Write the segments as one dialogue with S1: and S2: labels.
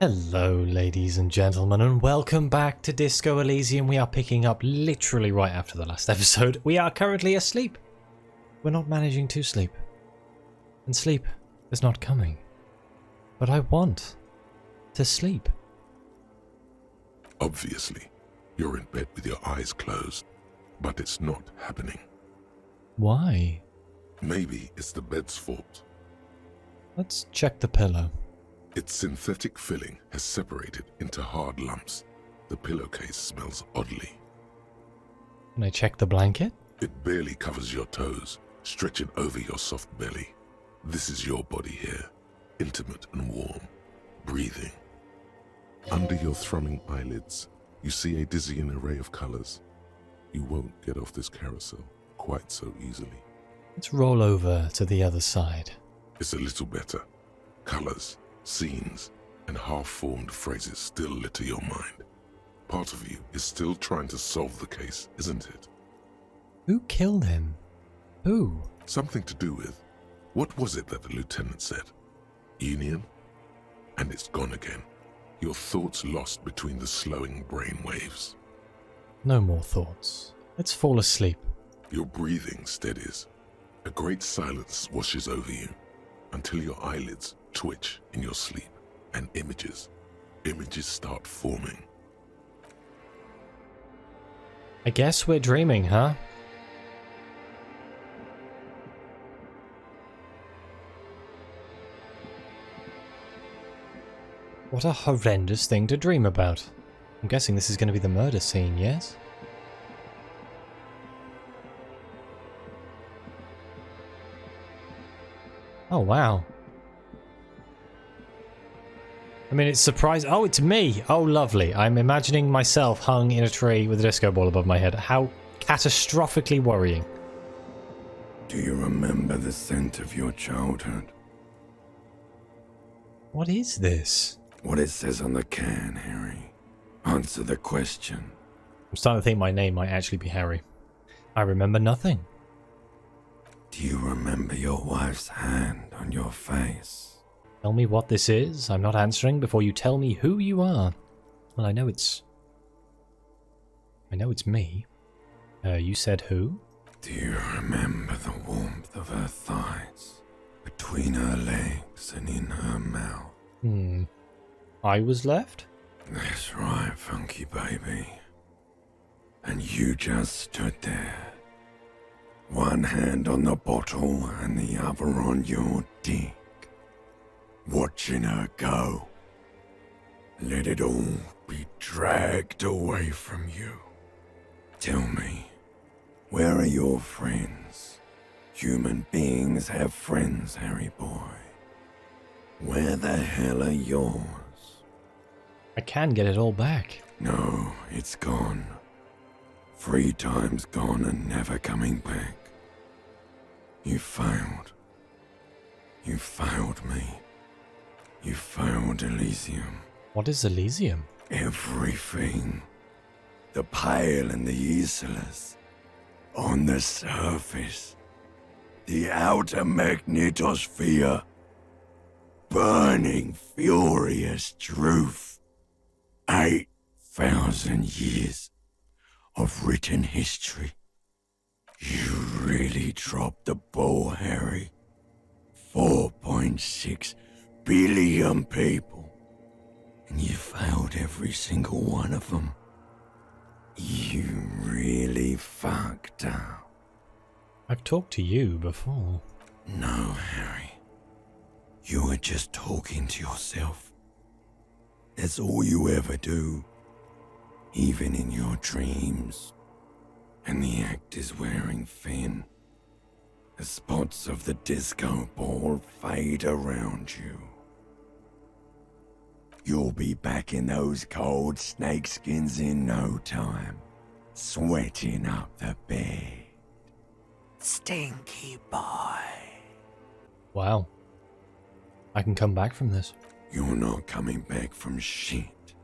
S1: Hello ladies and gentlemen, and welcome back to Disco Elysium. We are picking up literally right after the last episode. We are currently asleep. We're not managing to sleep. And sleep is not coming. But I want to sleep.
S2: Obviously, you're in bed with your eyes closed, but it's not happening.
S1: Why?
S2: Maybe it's the bed's fault.
S1: Let's check the pillow.
S2: Its synthetic filling has separated into hard lumps. The pillowcase smells oddly.
S1: Can I check the blanket?
S2: It barely covers your toes, stretching over your soft belly. This is your body here, intimate and warm, breathing. Under your thrumming eyelids, you see a dizzying array of colors. You won't get off this carousel quite so easily.
S1: Let's roll over to the other side.
S2: It's a little better. Colors, scenes, and half-formed phrases still litter your mind. Part of you is still trying to solve the case, isn't it?
S1: Who killed him? Who?
S2: Something to do with, what was it that the lieutenant said? Union? And it's gone again. Your thoughts lost between the slowing brain waves.
S1: No more thoughts. Let's fall asleep.
S2: Your breathing steadies. A great silence washes over you until your eyelids twitch in your sleep, and images start forming.
S1: I guess we're dreaming, huh? What a horrendous thing to dream about. I'm guessing this is going to be the murder scene, yes? Oh, wow. I mean, it's surprising. Oh, it's me. Oh, lovely. I'm imagining myself hung in a tree with a disco ball above my head. How catastrophically worrying.
S3: Do you remember the scent of your childhood?
S1: What is this?
S3: What it says on the can, Harry. Answer the question.
S1: I'm starting to think my name might actually be Harry. I remember nothing.
S3: Do you remember your wife's hand on your face?
S1: Tell me what this is. I'm not answering before you tell me who you are. Well, I know it's me. You said who?
S3: Do you remember the warmth of her thighs, between her legs and in her mouth?
S1: I was left?
S3: That's right, funky baby. And you just stood there. One hand on the bottle and the other on your dick. Watching her go. Let it all be dragged away from you. Tell me, where are your friends? Human beings have friends, Harry boy. Where the hell are yours?
S1: I can get it all back.
S3: No, it's gone. 3 times gone and never coming back. You failed. You failed me. You failed Elysium.
S1: What is Elysium?
S3: Everything. The Pale and the Islas. On the surface. The outer magnetosphere. Burning, furious truth. 8,000 years of written history. You really dropped the ball, Harry. 4.6 billion people. And you failed every single one of them. You really fucked up.
S1: I've talked to you before.
S3: No, Harry. You were just talking to yourself. That's all you ever do. Even in your dreams. And the act is wearing thin. The spots of the disco ball fade around you. You'll be back in those cold snakeskins in no time, sweating up the bed. Stinky boy.
S1: Wow. I can come back from this.
S3: You're not coming back from shit,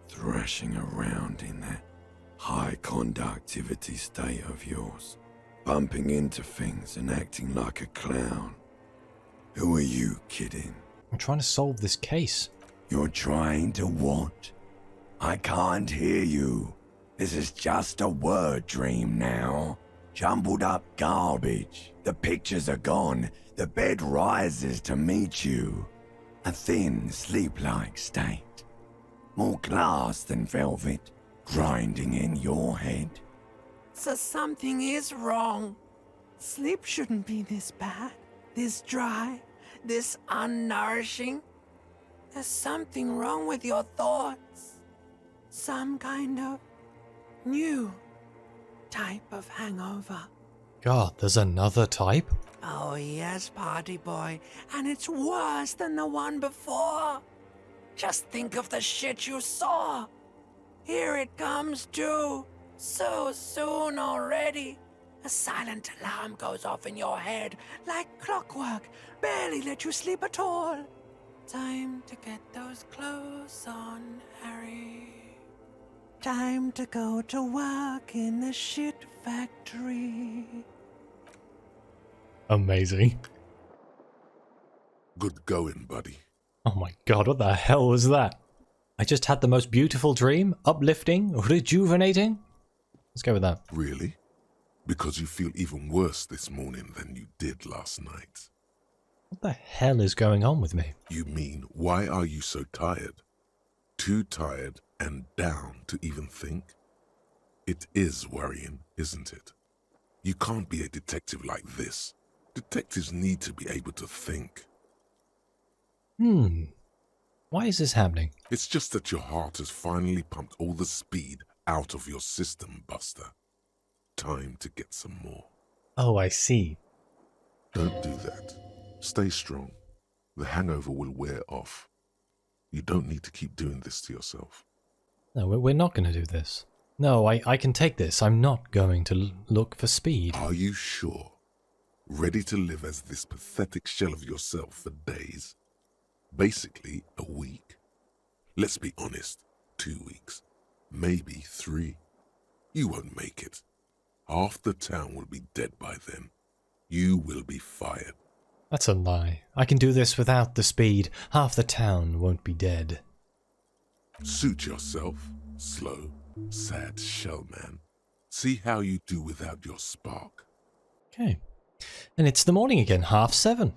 S3: thrashing around in that high conductivity state of yours, bumping into things and acting like a clown. Who are you kidding?
S1: I'm trying to solve this case.
S3: You're trying to what? I can't hear you. This is just a word dream now. Jumbled up garbage. The pictures are gone. The bed rises to meet you. A thin, sleep-like state. More glass than velvet, grinding in your head.
S4: So something is wrong. Sleep shouldn't be this bad, this dry, this unnourishing. There's something wrong with your thoughts. Some kind of new type of hangover.
S1: God, there's another type?
S4: Oh yes, party boy, and it's worse than the one before. Just think of the shit you saw. Here it comes too. So soon already. A silent alarm goes off in your head like clockwork, barely let you sleep at all. Time to get those clothes on, Harry. Time to go to work in the shit factory.
S1: Amazing.
S2: Good going, buddy.
S1: Oh my god, what the hell was that? I just had the most beautiful dream, uplifting, rejuvenating. Let's go with that.
S2: Really? Because you feel even worse this morning than you did last night.
S1: What the hell is going on with me?
S2: You mean, why are you so tired? Too tired and down to even think? It is worrying, isn't it? You can't be a detective like this. Detectives need to be able to think.
S1: Why is this happening?
S2: It's just that your heart has finally pumped all the speed out of your system, Buster. Time to get some more.
S1: Oh, I see.
S2: Don't do that. Stay strong. The hangover will wear off. You don't need to keep doing this to yourself.
S1: No, we're not going to do this. No, I can take this. I'm not going to look for speed.
S2: Are you sure? Ready to live as this pathetic shell of yourself for days? Basically, a week. Let's be honest, 2 weeks. Maybe 3. You won't make it. Half the town will be dead by then. You will be fired.
S1: That's a lie. I can do this without the speed. Half the town won't be dead.
S2: Suit yourself, slow, sad shell man. See how you do without your spark.
S1: Okay. And it's the morning again, 7:30.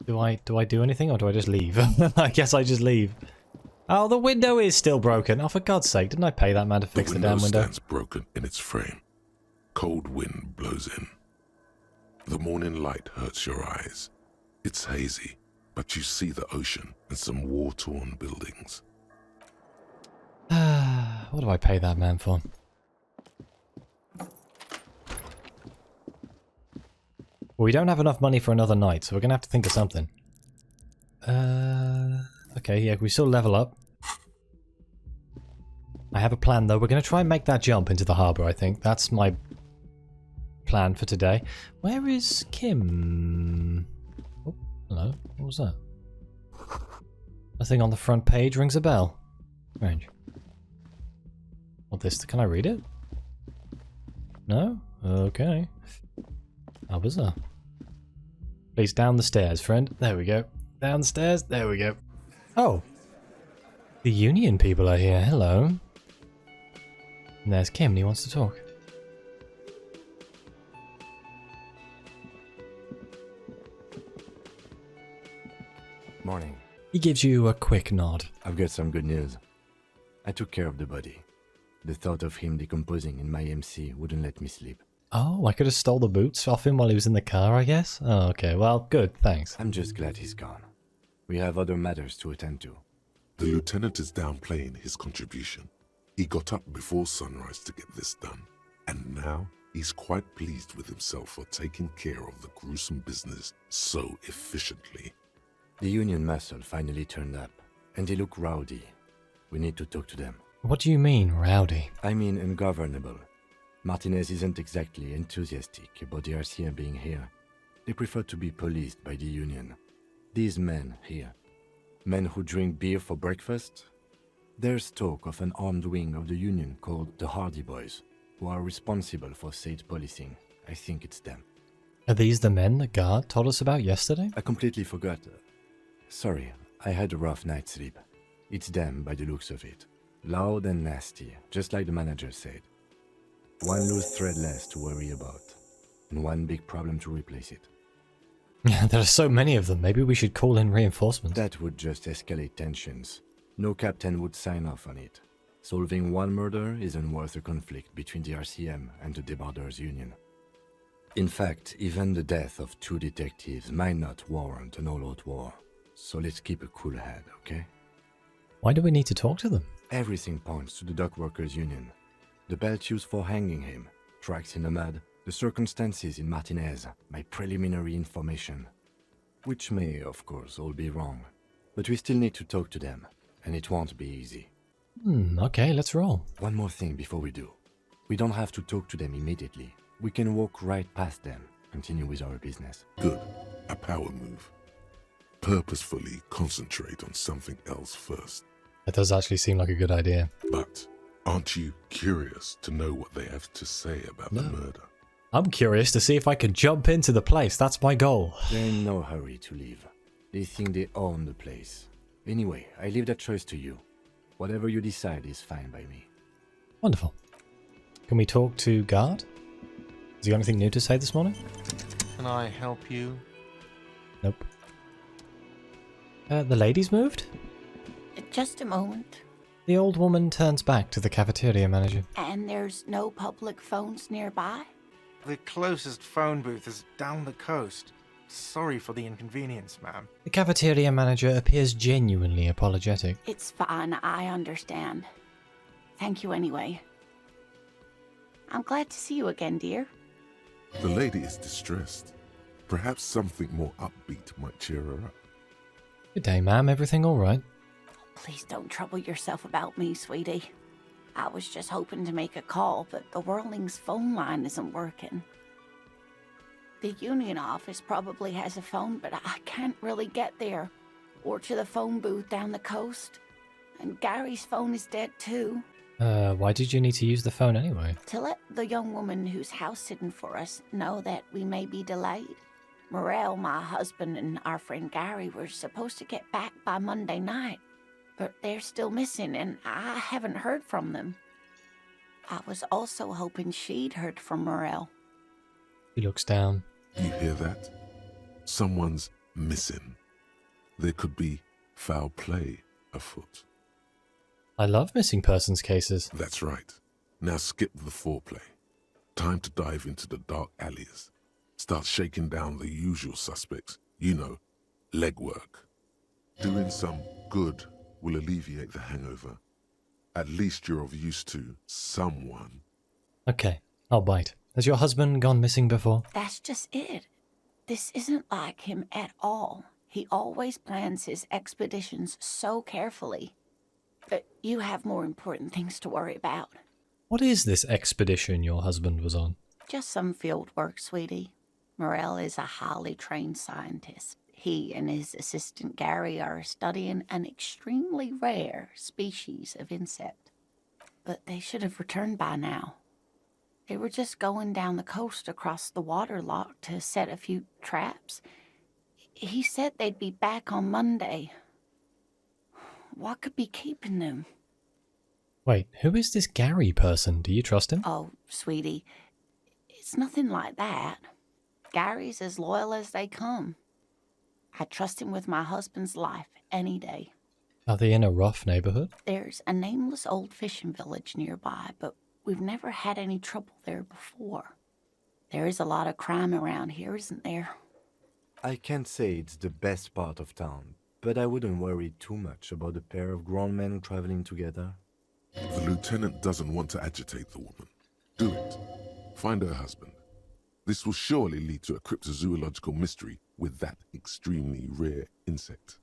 S1: Do I do anything or do I just leave? I guess I just leave. Oh, the window is still broken. Oh, for God's sake, didn't I pay that man to fix the damn window?
S2: stands broken in its frame. Cold wind blows in. The morning light hurts your eyes. It's hazy, but you see the ocean and some war-torn buildings.
S1: What do I pay that man for? Well, we don't have enough money for another night, so we're going to have to think of something. Okay, yeah, we still level up. I have a plan, though. We're going to try and make that jump into the harbour, I think. That's my plan for today. Where is Kim? Oh, hello. What was that? Nothing on the front page rings a bell. Strange. What this? Can I read it? No? Okay. How bizarre. Please, down the stairs, friend. There we go. Down the stairs. There we go. Oh. The union people are here. Hello. And there's Kim, and he wants to talk.
S5: Morning.
S1: He gives you a quick nod.
S5: I've got some good news. I took care of the body. The thought of him decomposing in my MC wouldn't let me sleep.
S1: Oh, I could have stole the boots off him while he was in the car, I guess? Oh, okay. Well, good. Thanks.
S5: I'm just glad he's gone. We have other matters to attend to.
S2: The lieutenant is downplaying his contribution. He got up before sunrise to get this done, and now he's quite pleased with himself for taking care of the gruesome business so efficiently.
S5: The Union muscle finally turned up, and they look rowdy. We need to talk to them.
S1: What do you mean, rowdy?
S5: I mean ungovernable. Martinez isn't exactly enthusiastic about the RCM being here. They prefer to be policed by the Union. These men here, men who drink beer for breakfast, there's talk of an armed wing of the Union called the Hardy Boys, who are responsible for said policing. I think it's them.
S1: Are these the men the guard told us about yesterday?
S5: I completely forgot. Sorry, I had a rough night's sleep. It's them by the looks of it. Loud and nasty, just like the manager said. One loose thread less to worry about, and one big problem to replace it.
S1: Yeah, there are so many of them. Maybe we should call in reinforcements.
S5: That would just escalate tensions. No captain would sign off on it. Solving one murder isn't worth a conflict between the RCM and the Debarders Union. In fact, even the death of 2 detectives might not warrant an all-out war. So let's keep a cool head, okay?
S1: Why do we need to talk to them?
S5: Everything points to the Dockworkers Union. The belt used for hanging him, tracks in the mud, the circumstances in Martinez, my preliminary information. Which may, of course, all be wrong. But we still need to talk to them, and it won't be easy.
S1: Okay, let's roll.
S5: One more thing before we do. We don't have to talk to them immediately. We can walk right past them, continue with our business.
S2: Good. A power move. Purposefully concentrate on something else first.
S1: That does actually seem like a good idea.
S2: But aren't you curious to know what they have to say about the murder?
S1: I'm curious to see if I can jump into the place. That's my goal.
S5: They're in no hurry to leave. They think they own the place. Anyway, I leave that choice to you. Whatever you decide is fine by me.
S1: Wonderful. Can we talk to Guard? Has he got anything new to say this morning?
S6: Can I help you?
S1: Nope. The lady's moved?
S7: Just a moment.
S1: The old woman turns back to the cafeteria manager.
S7: And there's no public phones nearby?
S6: The closest phone booth is down the coast. Sorry for the inconvenience, ma'am.
S1: The cafeteria manager appears genuinely apologetic.
S7: It's fine, I understand. Thank you anyway. I'm glad to see you again, dear.
S2: The lady is distressed. Perhaps something more upbeat might cheer her up.
S1: Good day, ma'am. Everything all right?
S7: Please don't trouble yourself about me, sweetie. I was just hoping to make a call, but the Whirling's phone line isn't working. The union office probably has a phone, but I can't really get there. Or to the phone booth down the coast. And Gary's phone is dead too.
S1: Why did you need to use the phone anyway?
S7: To let the young woman who's house-sitting for us know that we may be delayed. Morel, my husband, and our friend Gary were supposed to get back by Monday night, but they're still missing, and I haven't heard from them. I was also hoping she'd heard from Morel.
S1: He looks down.
S2: You hear that? Someone's missing. There could be foul play afoot.
S1: I love missing persons cases.
S2: That's right. Now skip the foreplay. Time to dive into the dark alleys. Start shaking down the usual suspects. You know, legwork. Doing some good will alleviate the hangover. At least you're of use to someone.
S1: Okay, I'll bite. Has your husband gone missing before?
S7: That's just it. This isn't like him at all. He always plans his expeditions so carefully. But you have more important things to worry about.
S1: What is this expedition your husband was on?
S7: Just some field work, sweetie. Morel is a highly trained scientist. He and his assistant Gary are studying an extremely rare species of insect. But they should have returned by now. They were just going down the coast across the water lock to set a few traps. He said they'd be back on Monday. What could be keeping them?
S1: Wait, who is this Gary person? Do you trust him?
S7: Oh, sweetie, it's nothing like that. Gary's as loyal as they come. I trust him with my husband's life any day.
S1: Are they in a rough neighborhood?
S7: There's a nameless old fishing village nearby, but we've never had any trouble there before. There is a lot of crime around here, isn't there?
S5: I can't say it's the best part of town, but I wouldn't worry too much about a pair of grown men traveling together.
S2: The lieutenant doesn't want to agitate the woman. Do it. Find her husband. This will surely lead to a cryptozoological mystery with that extremely rare insect.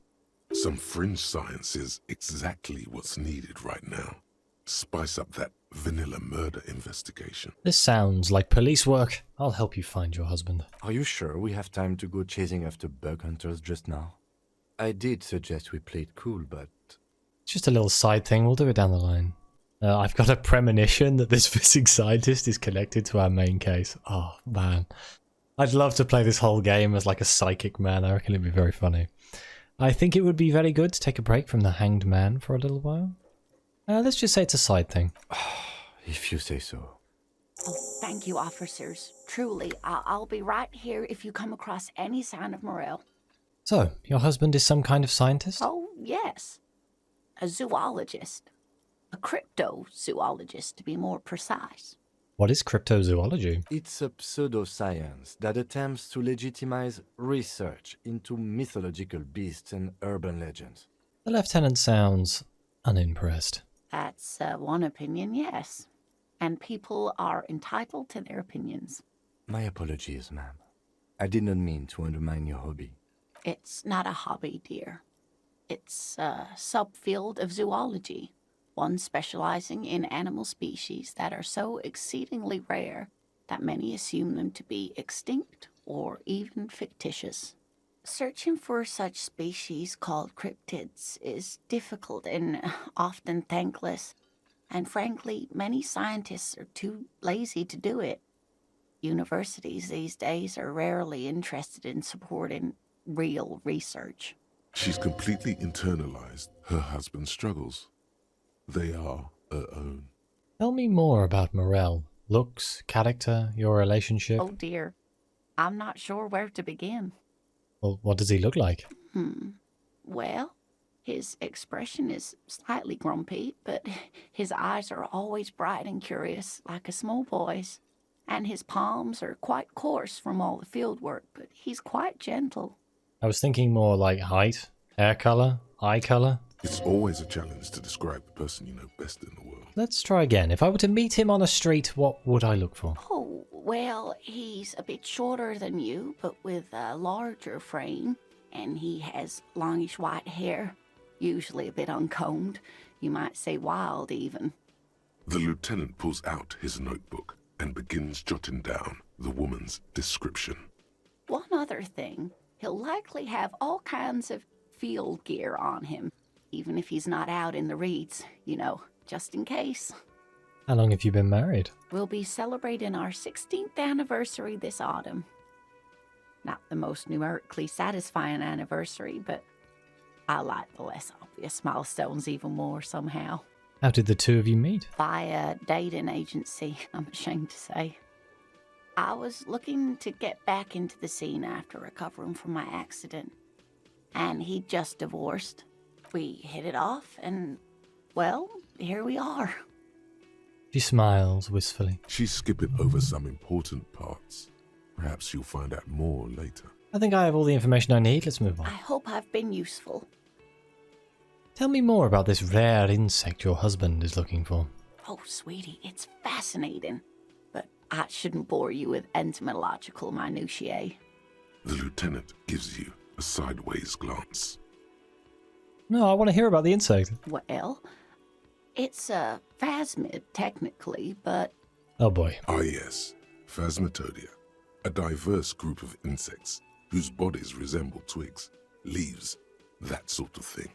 S2: Some fringe science is exactly what's needed right now. Spice up that vanilla murder investigation.
S1: This sounds like police work. I'll help you find your husband.
S5: Are you sure we have time to go chasing after bug hunters just now? I did suggest we play it cool, but...
S1: It's just a little side thing. We'll do it down the line. I've got a premonition that this missing scientist is connected to our main case. Oh, man. I'd love to play this whole game as like a psychic man. I reckon it'd be very funny. I think it would be very good to take a break from the hanged man for a little while. Let's just say it's a side thing.
S5: If you say so.
S7: Oh, thank you, officers. Truly, I'll be right here if you come across any sign of Morel.
S1: So, your husband is some kind of scientist?
S7: Oh, yes. A zoologist. A cryptozoologist, to be more precise.
S1: What is cryptozoology?
S5: It's a pseudoscience that attempts to legitimize research into mythological beasts and urban legends.
S1: The lieutenant sounds unimpressed.
S7: That's one opinion, yes. And people are entitled to their opinions.
S5: My apologies, ma'am. I did not mean to undermine your hobby.
S7: It's not a hobby, dear. It's a subfield of zoology, one specializing in animal species that are so exceedingly rare that many assume them to be extinct or even fictitious. Searching for such species called cryptids is difficult and often thankless, and frankly, many scientists are too lazy to do it. Universities these days are rarely interested in supporting real research.
S2: She's completely internalized her husband's struggles. They are her own.
S1: Tell me more about Morel. Looks, character, your relationship.
S7: Oh dear, I'm not sure where to begin.
S1: Well, what does he look like?
S7: Well, his expression is slightly grumpy, but his eyes are always bright and curious, like a small boy's. And his palms are quite coarse from all the field work, but he's quite gentle.
S1: I was thinking more like height, hair color, eye color.
S2: It's always a challenge to describe the person you know best in the world.
S1: Let's try again. If I were to meet him on a street, what would I look for?
S7: Oh, well, he's a bit shorter than you, but with a larger frame, and he has longish white hair, usually a bit uncombed. You might say wild, even.
S2: The lieutenant pulls out his notebook and begins jotting down the woman's description.
S7: One other thing, he'll likely have all kinds of field gear on him, even if he's not out in the reeds, you know, just in case.
S1: How long have you been married?
S7: We'll be celebrating our 16th anniversary this autumn. Not the most numerically satisfying anniversary, but I like the less obvious milestones even more somehow.
S1: How did the two of you meet?
S7: By a dating agency, I'm ashamed to say. I was looking to get back into the scene after recovering from my accident, and he'd just divorced. We hit it off, and, well, here we are.
S1: She smiles wistfully.
S2: She's skipping over some important parts. Perhaps you'll find out more later.
S1: I think I have all the information I need. Let's move
S7: I
S1: on.
S7: hope I've been useful.
S1: Tell me more about this rare insect your husband is looking for.
S7: Oh, sweetie, it's fascinating, but I shouldn't bore you with entomological minutiae.
S2: The lieutenant gives you a sideways glance.
S1: No, I want to hear about the insect.
S7: Well, it's a phasmid, technically, but
S1: Oh boy.
S2: Ah yes, Phasmatodia, a diverse group of insects whose bodies resemble twigs, leaves, that sort of thing.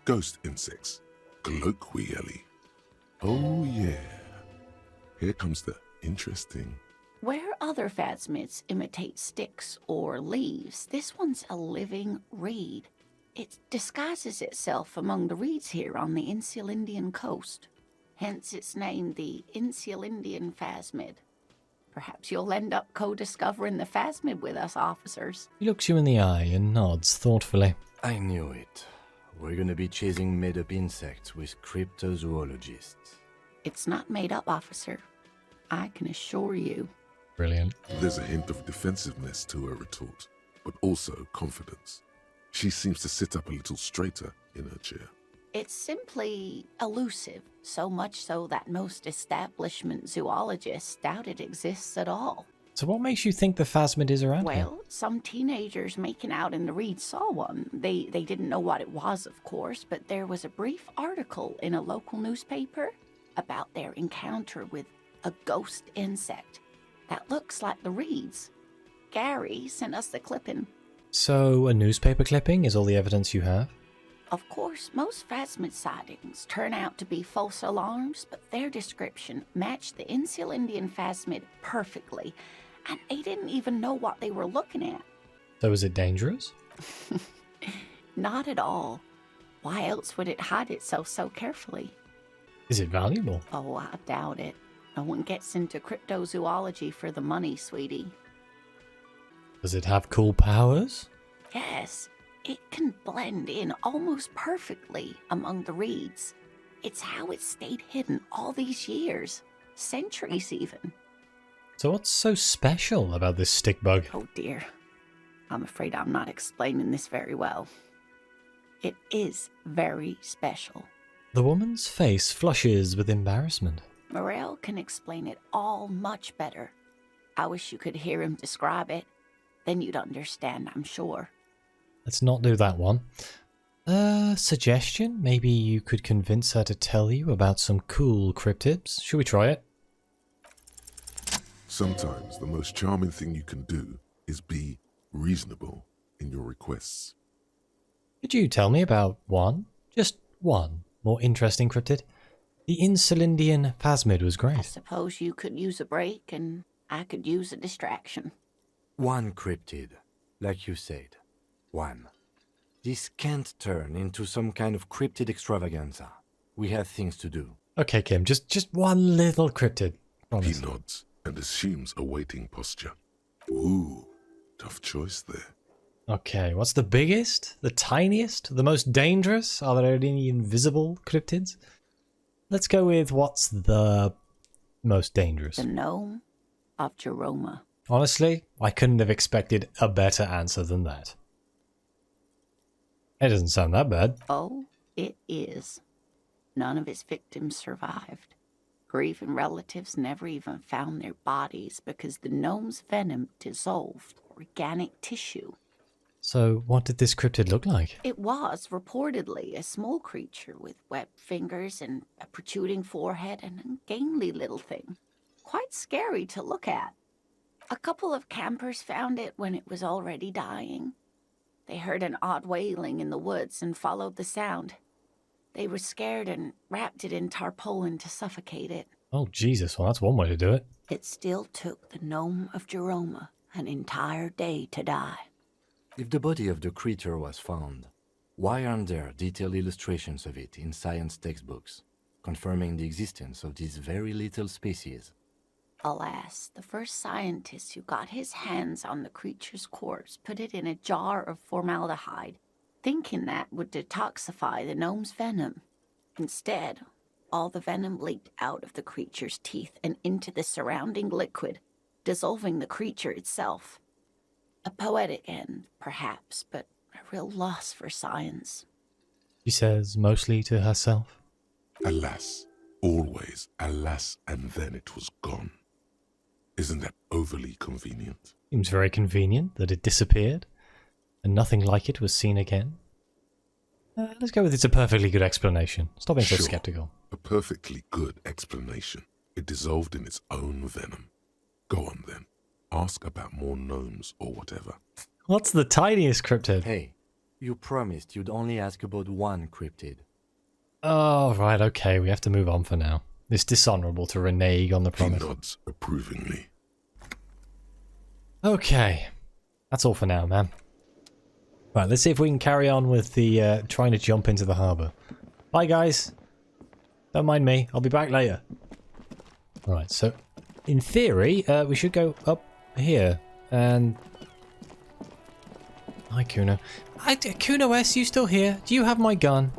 S2: Ghost insects, colloquially. Oh yeah, here comes the interesting.
S7: where other phasmids imitate sticks or leaves, this one's a living reed. It disguises itself among the reeds here on the Insulindian coast. Hence its name, the Insulindian phasmid. Perhaps you'll end up co-discovering the phasmid with us, officers.
S1: He looks you in the eye and nods thoughtfully.
S5: I knew it. We're gonna be chasing made-up insects with cryptozoologists.
S7: It's not made up, officer. I can assure you.
S1: Brilliant.
S2: There's a hint of defensiveness to her retort, but also confidence. She seems to sit up a little straighter in her chair.
S7: It's simply elusive, so much so that most establishment zoologists doubt it exists at all.
S1: So what makes you think the phasmid is around here?
S7: Well, some teenagers making out in the reeds saw one. They didn't know what it was, of course, but there was a brief article in a local newspaper about their encounter with a ghost insect that looks like the reeds. Gary sent us the clipping.
S1: So a newspaper clipping is all the evidence you have?
S7: Of course, most phasmid sightings turn out to be false alarms, but their description matched the Insulindian phasmid perfectly, and they didn't even know what they were looking at.
S1: So is it dangerous?
S7: Not at all. Why else would it hide itself so carefully?
S1: Is it valuable?
S7: Oh, I doubt it. No one gets into cryptozoology for the money, sweetie.
S1: Does it have cool powers?
S7: Yes, it can blend in almost perfectly among the reeds. It's how it stayed hidden all these years, centuries even.
S1: So what's so special about this stick bug?
S7: Oh dear, I'm afraid I'm not explaining this very well. It is very special.
S1: The woman's face flushes with embarrassment.
S7: Morel can explain it all much better. I wish you could hear him describe it. Then you'd understand, I'm sure.
S1: Let's not do that one. Suggestion? Maybe you could convince her to tell you about some cool cryptids. Should we try it?
S2: Sometimes the most charming thing you can do is be reasonable in your requests.
S1: Could you tell me about one? Just one more interesting cryptid? The Insulindian phasmid was
S7: I
S1: great.
S7: suppose you could use a break and I could use a distraction.
S5: One cryptid, like you said. One. This can't turn into some kind of cryptid extravaganza. We have things to do.
S1: Okay, Kim, just one little cryptid.
S2: He
S1: Promise.
S2: nods and assumes a waiting posture. Ooh, tough choice there.
S1: Okay, what's the biggest? The tiniest? The most dangerous? Are there any invisible cryptids? Let's go with what's the most dangerous.
S7: The gnome of Jeroma.
S1: Honestly, I couldn't have expected a better answer than that. It doesn't sound that bad.
S7: Oh, it is. None of its victims survived. Grieving relatives never even found their bodies because the gnome's venom dissolved organic tissue.
S1: So, what did this cryptid look like?
S7: It was reportedly a small creature with webbed fingers and a protruding forehead and a gangly little thing. Quite scary to look at. A couple of campers found it when it was already dying. They heard an odd wailing in the woods and followed the sound. They were scared and wrapped it in tarpaulin to suffocate it.
S1: Oh, Jesus, well, that's one way to do it.
S7: It still took the gnome of Jeroma an entire day to die.
S5: If the body of the creature was found, why aren't there detailed illustrations of it in science textbooks, confirming the existence of this very little species?
S7: Alas, the first scientist who got his hands on the creature's corpse put it in a jar of formaldehyde, thinking that would detoxify the gnome's venom. Instead, all the venom leaked out of the creature's teeth and into the surrounding liquid, dissolving the creature itself. A poetic end, perhaps, but a real loss for science.
S1: She says mostly to herself.
S2: Alas, always alas, and then it was gone. Isn't that overly convenient?
S1: Seems very convenient that it disappeared, and nothing like it was seen again. Let's go with it's a perfectly good explanation. Stop being so
S2: Sure.
S1: skeptical.
S2: A perfectly good explanation. It dissolved in its own venom. Go on then. Ask about more gnomes or whatever.
S1: What's the tiniest cryptid?
S5: Hey, you promised you'd only ask about one cryptid.
S1: Oh, right, okay, we have to move on for now. It's dishonourable to renege on the
S2: He
S1: promise.
S2: nods approvingly.
S1: Okay, that's all for now, man. Right, let's see if we can carry on with the trying to jump into the harbour. Bye, guys. Don't mind me. I'll be back later. Alright, so in theory, we should go up here. And... Hi, Kuno. Kuno S, you still here? Do you have my gun?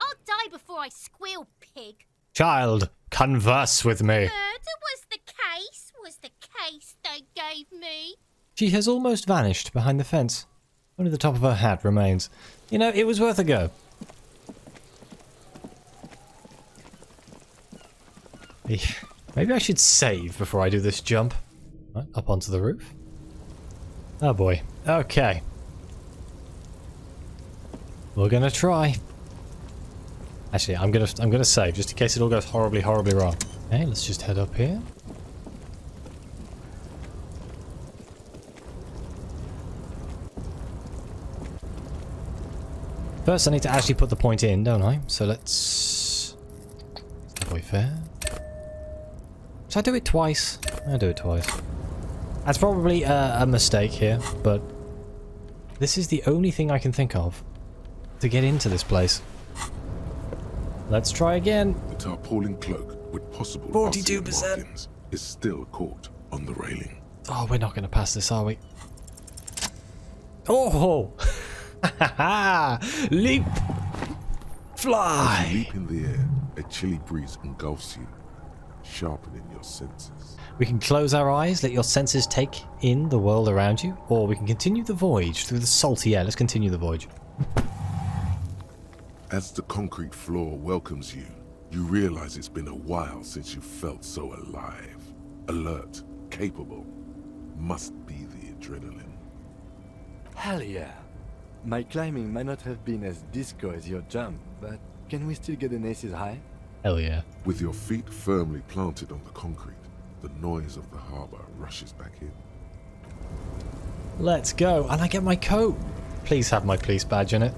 S8: I'll die before I squeal, pig.
S1: Child, converse with me.
S8: Murder was the case they gave me.
S1: She has almost vanished behind the fence. Only the top of her hat remains. You know, it was worth a go. Maybe I should save before I do this jump. Right, up onto the roof. Oh boy. Okay. We're gonna try. Actually, I'm gonna save just in case it all goes horribly wrong. Okay, let's just head up here. First, I need to actually put the point in, don't I? So let's... Halfway fair. Should I do it twice? I'll do it twice. That's probably a mistake here, but This is the only thing I can think of to get into this place. Let's try again.
S2: The tarpaulin cloak with possible
S1: 42%.
S2: RCM markings is still caught on the railing.
S1: Oh, we're not going to pass this, are we? Oh! Leap!
S2: As you
S1: Fly!
S2: leap in the air, a chilly breeze engulfs you, sharpening your senses.
S1: We can close our eyes, let your senses take in the world around you, or we can continue the voyage through the salty air. Let's continue the voyage.
S2: As the concrete floor welcomes you, you realize it's been a while since you felt so alive, alert, capable. Must be the adrenaline.
S5: Hell yeah. My climbing might not have been as disco as your jump, but can we still get an ace's high?
S1: Hell yeah.
S2: With your feet firmly planted on the concrete, the noise of the harbor rushes back in.
S1: Let's go. And I get my coat. Please have my police badge in it.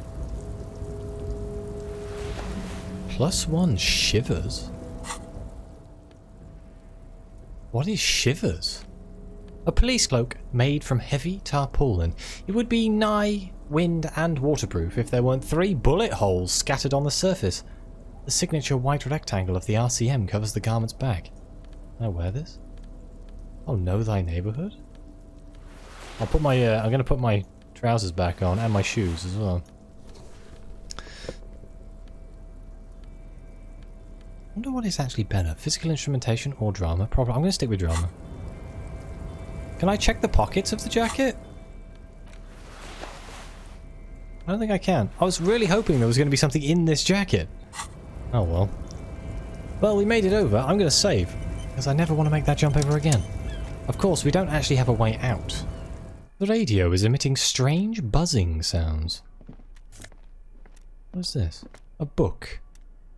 S1: +1 shivers? What is shivers? A police cloak made from heavy tarpaulin. It would be nigh wind and waterproof if there weren't 3 bullet holes scattered on the surface. The signature white rectangle of the RCM covers the garment's back. Can I wear this? Oh, know thy neighborhood? I'll put my I'm going to put my trousers back on and my shoes as well. I wonder what is actually better, physical instrumentation or drama? Probably. I'm going to stick with drama. Can I check the pockets of the jacket? I don't think I can. I was really hoping there was going to be something in this jacket. Oh well. Well, we made it over. I'm going to save, because I never want to make that jump ever again. Of course, we don't actually have a way out. The radio is emitting strange buzzing sounds. What is this? A book.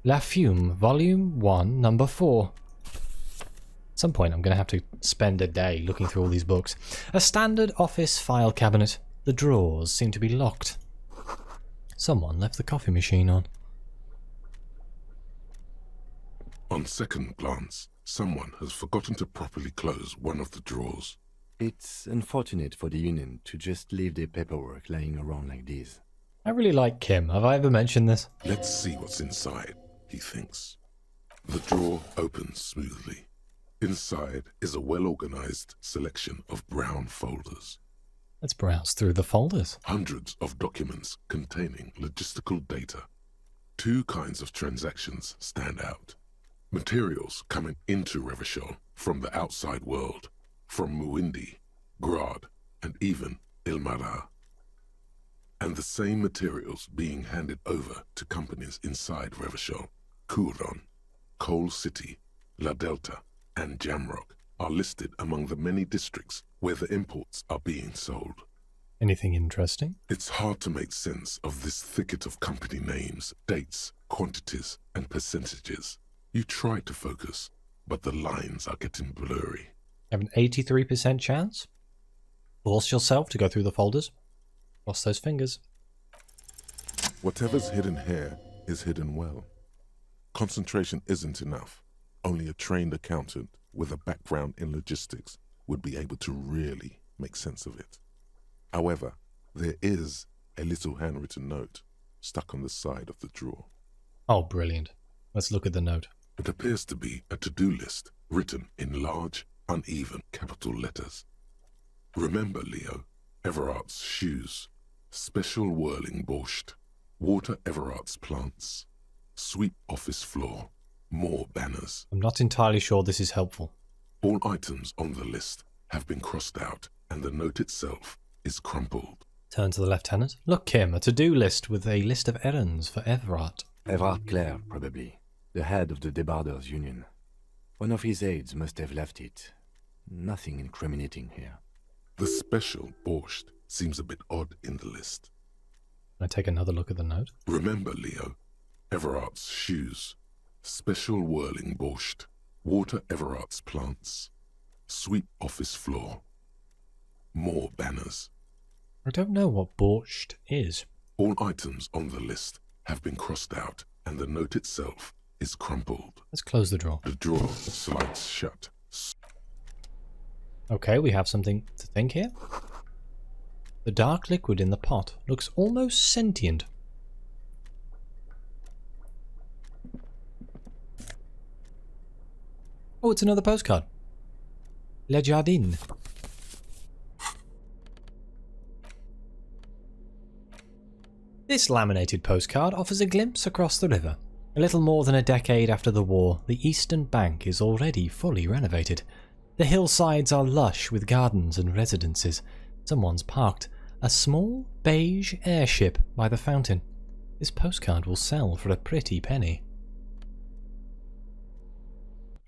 S1: La Fume, Volume 1, Number 4. At some point I'm going to have to spend a day looking through all these books. A standard office file cabinet. The drawers seem to be locked. Someone left the coffee machine on.
S2: On second glance, someone has forgotten to properly close one of the drawers.
S5: It's unfortunate for the Union to just leave their paperwork lying around like this.
S1: I really like Kim. Have I ever mentioned this?
S2: Let's see what's inside, he thinks. The drawer opens smoothly. Inside is a well-organized selection of brown folders.
S1: Let's browse through the folders.
S2: Hundreds of documents containing logistical data. 2 kinds of transactions stand out. Materials coming into Revachol from the outside world, from Muindi, Grad, and even Ilmara. And the same materials being handed over to companies inside Revachol. Kuron, Coal City, La Delta, and Jamrock are listed among the many districts where the imports are being sold.
S1: Anything interesting?
S2: It's hard to make sense of this thicket of company names, dates, quantities, and percentages. You try to focus, but the lines are getting blurry.
S1: You have an 83% chance. Force yourself to go through the folders. Cross those fingers.
S2: Whatever's hidden here is hidden well. Concentration isn't enough. Only a trained accountant with a background in logistics would be able to really make sense of it. However, there is a little handwritten note stuck on the side of the drawer.
S1: Oh, brilliant. Let's look at the note.
S2: It appears to be a to-do list written in large, uneven capital letters. Remember, Leo, Everard's shoes, special whirling borscht, water Everard's plants, sweep office floor, more banners.
S1: I'm not entirely sure this is helpful.
S2: All items on the list have been crossed out and the note itself is crumpled.
S1: Turn to the lieutenant. Look, Kim, a to-do list with a list of errands for Everard.
S5: Everard Clare, probably. The head of the Debarders Union. One of his aides must have left it. Nothing incriminating here.
S2: The special borscht seems a bit odd in the list.
S1: Can I take another look at the note?
S2: Remember, Leo, Everard's shoes, special whirling borscht, water Everard's plants, sweep office floor, more banners.
S1: I don't know what borscht is.
S2: All items on the list have been crossed out and the note itself is crumpled.
S1: Let's close the drawer.
S2: The drawer slides shut.
S1: Okay, we have something to think here. The dark liquid in the pot looks almost sentient. Oh, it's another postcard. Le Jardin. This laminated postcard offers a glimpse across the river. A little more than a decade after the war, the eastern bank is already fully renovated. The hillsides are lush with gardens and residences. Someone's parked a small beige airship by the fountain. This postcard will sell for a pretty penny.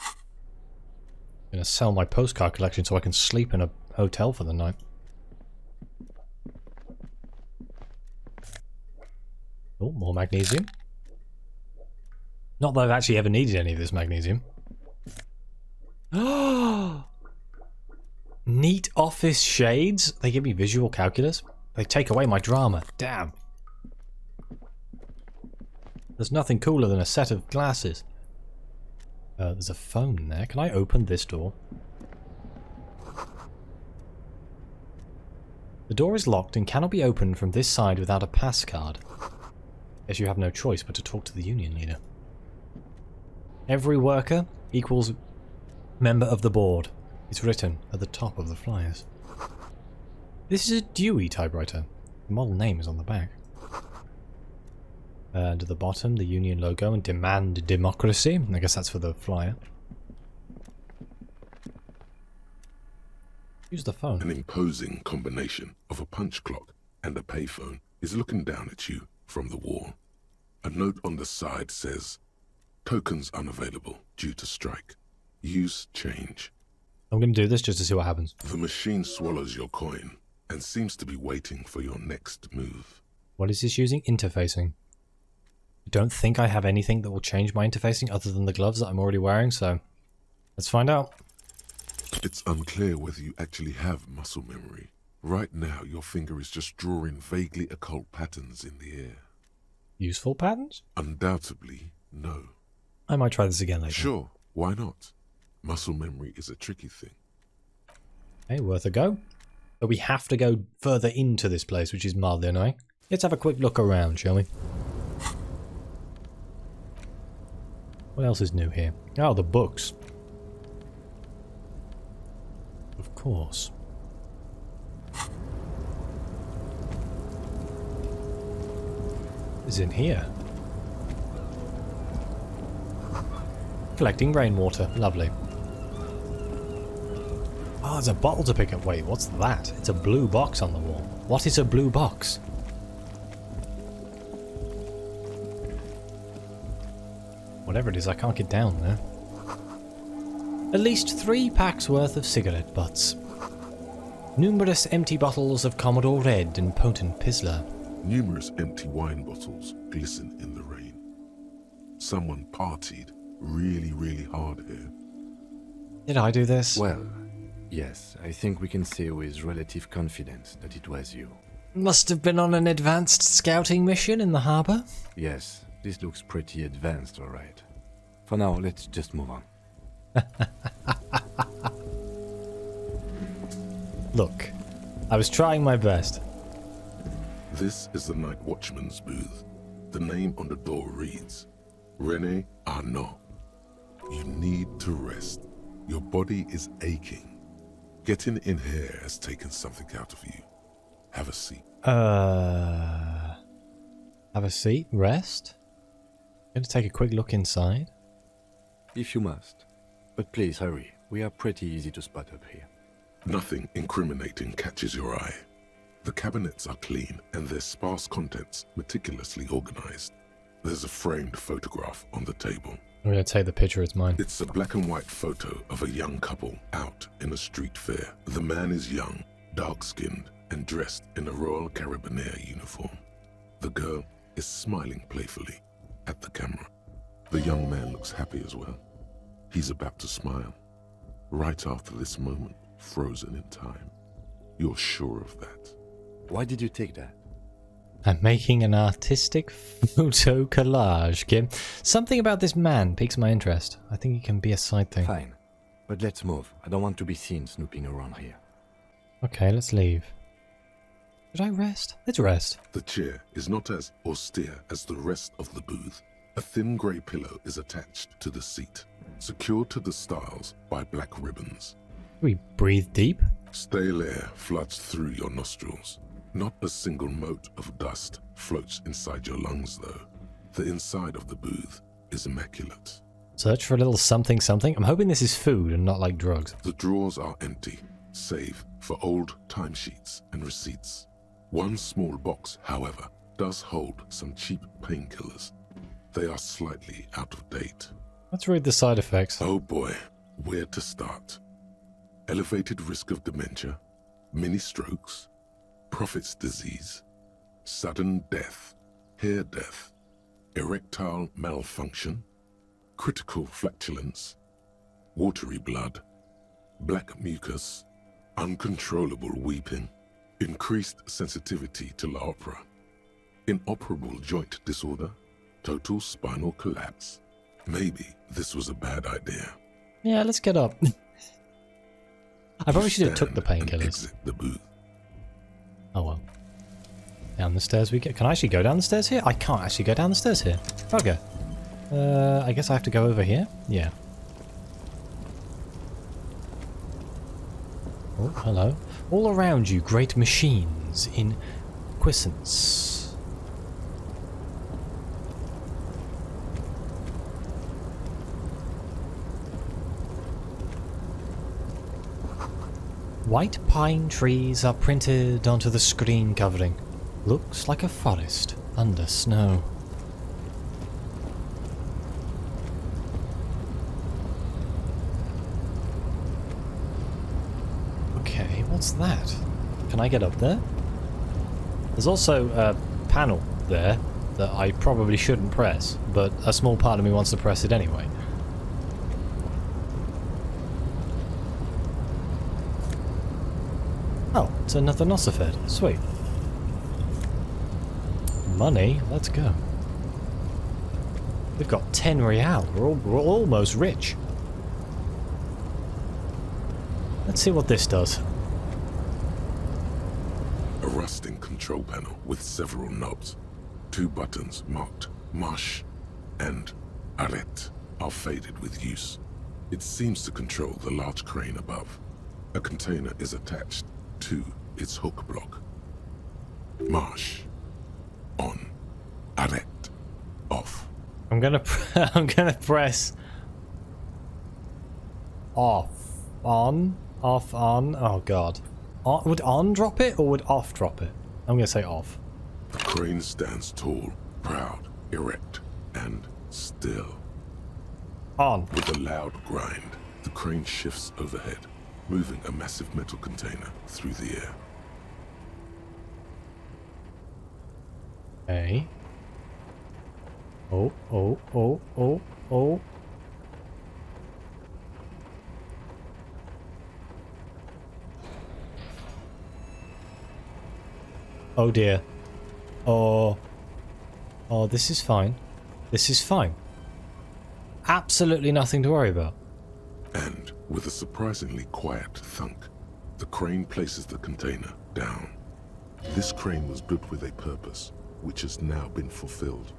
S1: I'm gonna sell my postcard collection so I can sleep in a hotel for the night. Oh, more magnesium. Not that I've actually ever needed any of this magnesium. Oh! Neat office shades. They give me visual calculus. They take away my drama. Damn. There's nothing cooler than a set of glasses. There's a phone there. Can I open this door? The door is locked and cannot be opened from this side without a pass card. Guess you have no choice but to talk to the union leader. Every worker equals member of the board. It's written at the top of the flyers. This is a Dewey typewriter. The model name is on the back. And at the bottom, the union logo and demand democracy. I guess that's for the flyer. Use the phone.
S2: An imposing combination of a punch clock and a payphone is looking down at you from the wall. A note on the side says, "Tokens unavailable due to strike. Use change."
S1: I'm going to do this just to see what happens.
S2: The machine swallows your coin and seems to be waiting for your next move.
S1: What is this using? Interfacing. I don't think I have anything that will change my interfacing other than the gloves that I'm already wearing, so let's find out.
S2: It's unclear whether you actually have muscle memory. Right now, your finger is just drawing vaguely occult patterns in the air.
S1: Useful patterns?
S2: Undoubtedly, no.
S1: I might try this again later.
S2: Sure, why not? Muscle memory is a tricky thing.
S1: Okay, worth a go. But we have to go further into this place, which is mildly annoying. Let's have a quick look around, shall we? What else is new here? Oh, the books. Of course. Is in here. Collecting rainwater. Lovely. Oh, there's a bottle to pick up. Wait, what's that? It's a blue box on the wall. What is a blue box? Whatever it is, I can't get down there. At least 3 packs worth of cigarette butts. Numerous empty bottles of Commodore Red and potent Pisler.
S2: Numerous empty wine bottles glisten in the rain. Someone partied really hard here.
S1: Did I do this?
S5: Well, yes, I think we can say with relative confidence that it was you.
S1: Must have been on an advanced scouting mission in the harbour.
S5: Yes, this looks pretty advanced, alright. For now, let's just move on.
S1: Look, I was trying my best.
S2: This is the night watchman's booth. The name on the door reads, René Arnaud. You need to rest. Your body is aching. Getting in here has taken something out of you. Have a seat.
S1: Have a seat? Rest? Going to take a quick look inside.
S5: If you must. But please hurry. We are pretty easy to spot up here.
S2: Nothing incriminating catches your eye. The cabinets are clean and their sparse contents meticulously organized. There's a framed photograph on the table.
S1: I'm going to take the picture, it's mine.
S2: It's a black and white photo of a young couple out in a street fair. The man is young, dark-skinned, and dressed in a Royal Carabinieri uniform. The girl is smiling playfully at the camera. The young man looks happy as well. He's about to smile. Right after this moment, frozen in time. You're sure of that.
S5: Why did you take that?
S1: I'm making an artistic photo collage, Kim. Something about this man piques my interest. I think it can be a side thing.
S5: Fine. But let's move. I don't want to be seen snooping around here.
S1: Okay, let's leave. Should I rest? Let's rest.
S2: The chair is not as austere as the rest of the booth. A thin grey pillow is attached to the seat, secured to the stiles by black ribbons.
S1: We breathe deep.
S2: Stale air floods through your nostrils. Not a single mote of dust floats inside your lungs, though. The inside of the booth is immaculate.
S1: Search for a little something something. I'm hoping this is food and not like drugs.
S2: The drawers are empty, save for old timesheets and receipts. One small box, however, does hold some cheap painkillers. They are slightly out of date.
S1: Let's read the side effects.
S2: Oh boy, where to start? Elevated risk of dementia, mini strokes, Prophet's disease, sudden death, hair death, erectile malfunction, critical flatulence, watery blood, black mucus, uncontrollable weeping, increased sensitivity to La Opera, inoperable joint disorder, total spinal collapse. Maybe this was a bad idea.
S1: Yeah, let's get up. I probably should have took the
S2: Stand and
S1: painkillers.
S2: exit the booth.
S1: Oh well. Down the stairs we get. Can I actually go down the stairs here? I can't actually go down the stairs here. Okay. I guess I have to go over here? Yeah. Oh, hello. All around you, great machines in quiescence. White pine trees are printed onto the screen covering. Looks like a forest under snow. Okay, what's that? Can I get up there? There's also a panel there that I probably shouldn't press, but a small part of me wants to press it anyway. Oh, it's another Nosophed. Sweet. Money, let's go. We've got 10 real. We're almost rich. Let's see what this does.
S2: A rusting control panel with several knobs. 2 buttons marked Marsh and Arrête are faded with use. It seems to control the large crane above. A container is attached to its hook block. Marsh. On. Arrête. Off.
S1: I'm gonna press off, on, off, on. Oh god. Would on drop it or would off drop it? I'm gonna say off.
S2: The crane stands tall, proud, erect, and still.
S1: On.
S2: With a loud grind, the crane shifts overhead, moving a massive metal container through the air.
S1: Okay. Oh, oh, oh, oh, oh. Oh dear. Oh. Oh, this is fine. This is fine. Absolutely nothing to worry about.
S2: And, with a surprisingly quiet thunk, the crane places the container down. This crane was built with a purpose, which has now been fulfilled.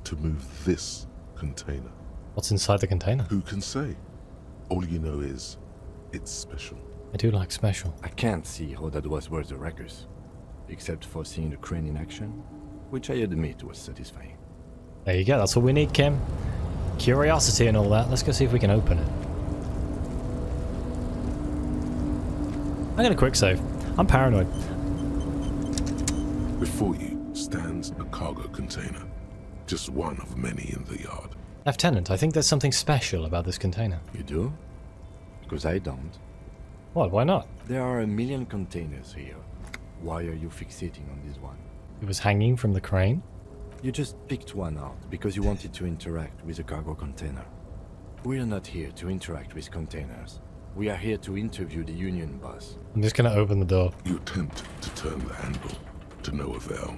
S2: To move this container.
S1: What's inside the container?
S2: Who can say? All you know is, it's special.
S1: I do like special.
S5: I can't see how that was worth the records, except for seeing the crane in action, which I admit was satisfying.
S1: There you go, that's what we need, Kim. Curiosity and all that. Let's go see if we can open it. I'm gonna quick save. I'm paranoid.
S2: Before you stands a cargo container. Just one of many in the yard.
S1: Lieutenant, I think there's something special about this container.
S5: You do? Because I don't.
S1: What, why not?
S5: There are a million containers here. Why are you fixating on this one?
S1: It was hanging from the crane?
S5: You just picked one out because you wanted to interact with a cargo container. We are not here to interact with containers. We are here to interview the union boss.
S1: I'm just gonna open the door.
S2: You attempt to turn the handle, to no avail.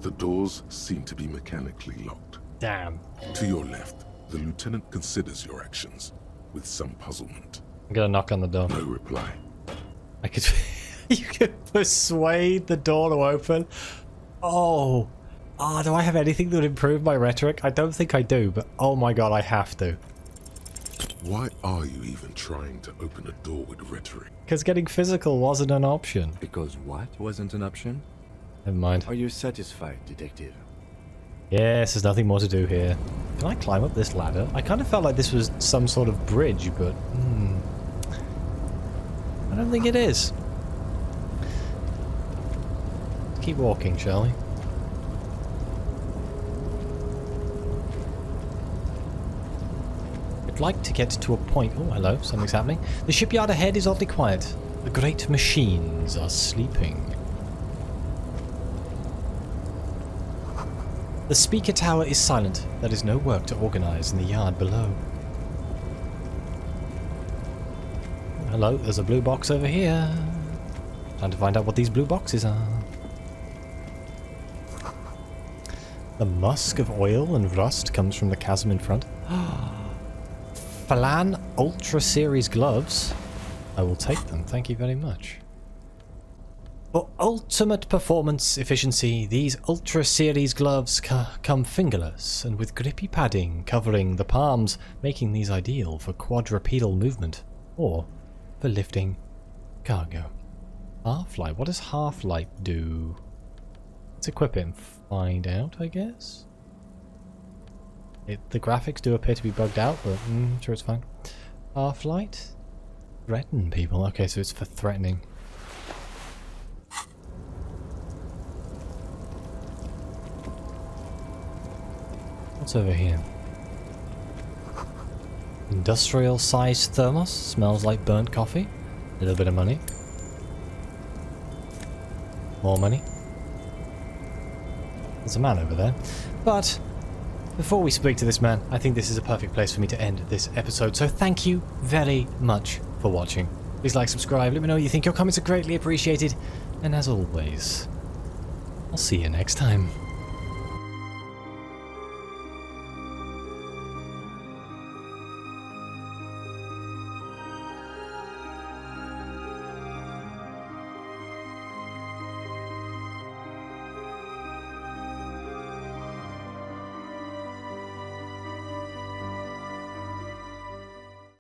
S2: The doors seem to be mechanically locked.
S1: Damn.
S2: To your left, the lieutenant considers your actions with some puzzlement.
S1: I'm gonna knock on the door.
S2: No reply.
S1: I could You can persuade the door to open. Oh. Oh, do I have anything that would improve my rhetoric? I don't think I do, but oh my god, I have to.
S2: Why are you even trying to open a door with rhetoric?
S1: Because getting physical wasn't an option.
S5: Because what wasn't an option?
S1: Never mind.
S5: Are you satisfied, detective?
S1: Yes, there's nothing more to do here. Can I climb up this ladder? I kind of felt like this was some sort of bridge, but... I don't think it is. Let's keep walking, shall we? I'd like to get to a point... Oh, hello, something's happening. The shipyard ahead is oddly quiet. The great machines are sleeping. The speaker tower is silent. There is no work to organize in the yard below. Hello, there's a blue box over here. Time to find out what these blue boxes are. The musk of oil and rust comes from the chasm in front. Falan Ultra Series gloves. I will take them, thank you very much. For ultimate performance efficiency, these Ultra Series gloves come fingerless and with grippy padding covering the palms, making these ideal for quadrupedal movement or for lifting cargo. Half-light. What does half-light do? Let's equip it and find out, I guess. The graphics do appear to be bugged out, but I'm sure it's fine. Half-light? Threaten people. Okay, so it's for threatening. What's over here? Industrial sized thermos. Smells like burnt coffee. A little bit of money. More money. There's a man over there. But before we speak to this man, I think this is a perfect place for me to end this episode. So thank you very much for watching. Please like, subscribe, let me know what you think. Your comments are greatly appreciated. And as always, I'll see you next time.